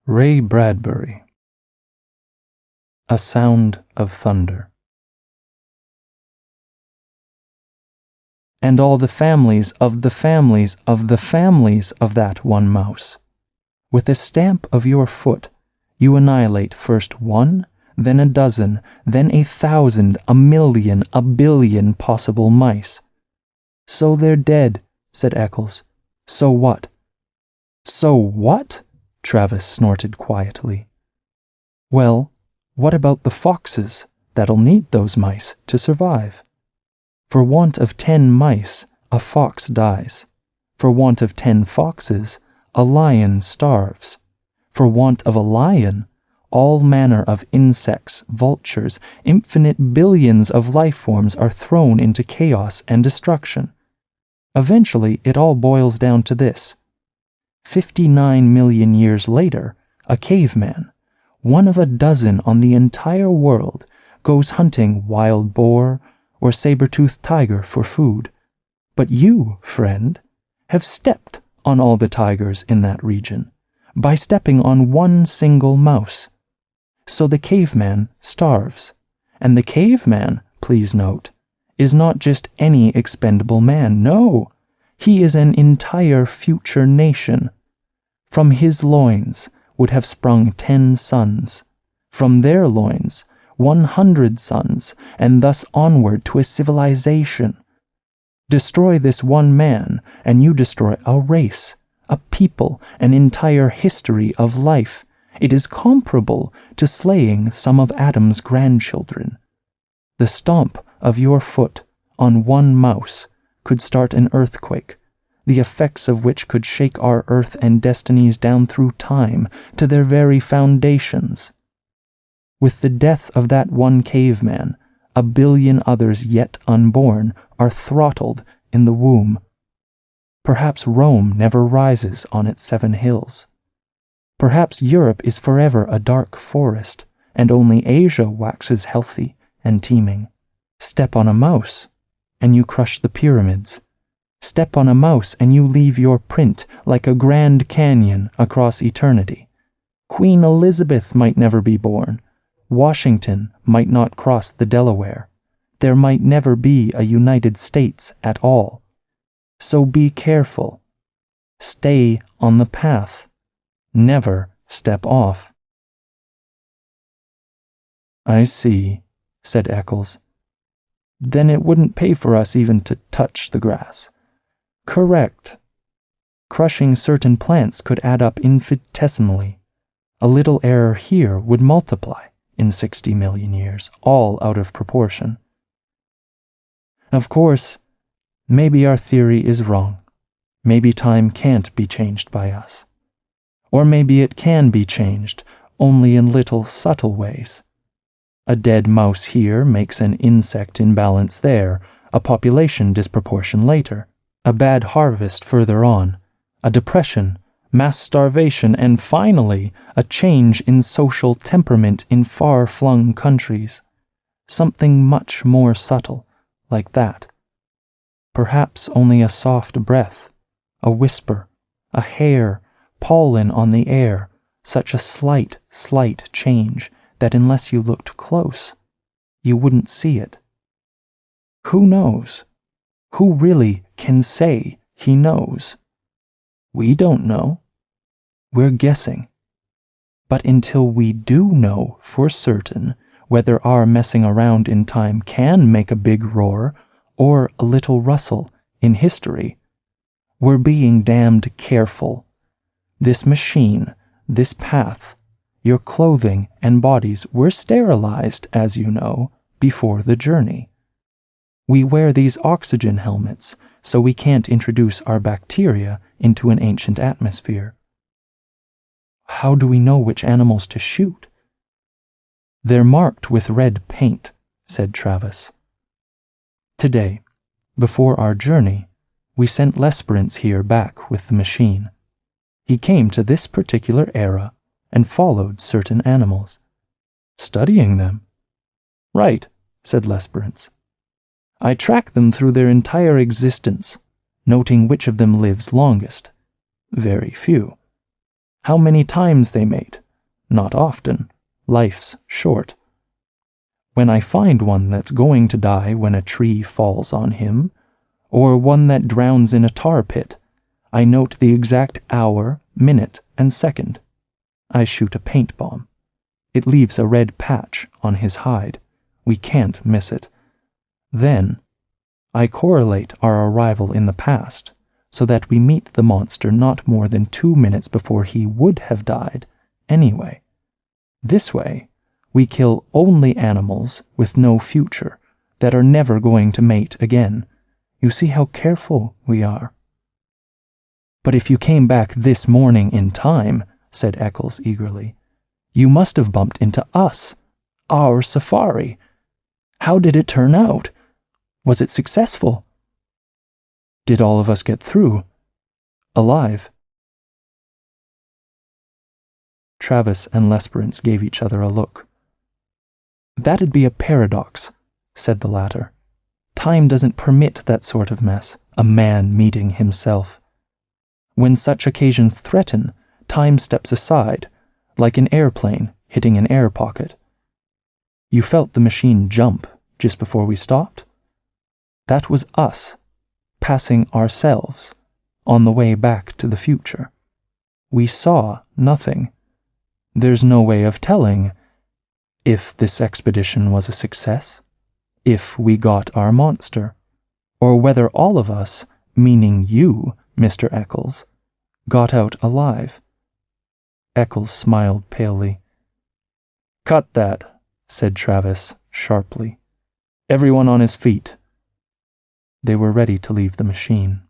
Ray Bradbury. A Sound of Thunder. And all the families of the families of the families of that one mouse. With a stamp of your foot, you annihilate first one, then a dozen, then 1,000, 1,000,000, 1,000,000,000 possible mice. So they're dead, said Eccles. So what? So what? Travis snorted quietly. Well, what about the foxes that'll need those mice to survive? For want of 10 mice, a fox dies. For want of 10 foxes, a lion starves. For want of a lion, all manner of insects, vultures, infinite billions of life forms are thrown into chaos and destruction. Eventually, it all boils down to this. 59 million years later, a caveman, one of a dozen on the entire world, goes hunting wild boar or saber-toothed tiger for food. But you, friend, have stepped on all the tigers in that region by stepping on one single mouse. So the caveman starves. And the caveman, please note, is not just any expendable man. No, he is an entire future nation. From his loins would have sprung 10 sons. From their loins, 100 sons, and thus onward to a civilization. Destroy this one man, and you destroy a race, a people, an entire history of life. It is comparable to slaying some of Adam's grandchildren. The stomp of your foot on one mouse could start an earthquake, the effects of which could shake our earth and destinies down through time to their very foundations. With the death of that one caveman, 1 billion others yet unborn are throttled in the womb. Perhaps Rome never rises on its 7 hills. Perhaps Europe is forever a dark forest, and only Asia waxes healthy and teeming. Step on a mouse, and you crush the pyramids. Step on a mouse, and you leave your print like a Grand Canyon across eternity. Queen Elizabeth might never be born. Washington might not cross the Delaware. There might never be a United States at all. So be careful. Stay on the path. Never step off. I see, said Eccles. Then it wouldn't pay for us even to touch the grass. Correct. Crushing certain plants could add up infinitesimally. A little error here would multiply in 60 million years, all out of proportion. Of course, maybe our theory is wrong. Maybe time can't be changed by us. Or maybe it can be changed, only in little subtle ways. A dead mouse here makes an insect imbalance there, a population disproportion later, a bad harvest further on, a depression, mass starvation, and finally a change in social temperament in far-flung countries. Something much more subtle, like that. Perhaps only a soft breath, a whisper, a hair, pollen on the air, such a slight change that unless you looked close, you wouldn't see it. Who knows? Who really can say he knows? We don't know. We're guessing. But until we do know for certain whether our messing around in time can make a big roar or a little rustle in history, we're being damned careful. This machine, this path, your clothing and bodies were sterilized, as you know, before the journey. We wear these oxygen helmets so we can't introduce our bacteria into an ancient atmosphere. How do we know which animals to shoot? They're marked with red paint, said Travis. Today, before our journey, we sent Lesperance here back with the machine. He came to this particular era and followed certain animals. Studying them. Right, said Lesperance. I track them through their entire existence, noting which of them lives longest. Very few. How many times they mate? Not often. Life's short. When I find one that's going to die when a tree falls on him, or one that drowns in a tar pit, I note the exact hour, minute, and second. I shoot a paint bomb. It leaves a red patch on his hide. We can't miss it. Then, I correlate our arrival in the past so that we meet the monster not more than 2 minutes before he would have died anyway. This way, we kill only animals with no future that are never going to mate again. You see how careful we are. But if you came back this morning in time, said Eccles eagerly, you must have bumped into us, our safari. How did it turn out? Was it successful? Did all of us get through? Alive? Travis and Lesperance gave each other a look. That'd be a paradox, said the latter. Time doesn't permit that sort of mess, a man meeting himself. When such occasions threaten, time steps aside, like an airplane hitting an air pocket. You felt the machine jump just before we stopped? That was us, passing ourselves, on the way back to the future. We saw nothing. There's no way of telling if this expedition was a success, if we got our monster, or whether all of us, meaning you, Mr. Eccles, got out alive. Eccles smiled palely. Cut that, said Travis sharply. Everyone on his feet. They were ready to leave the machine.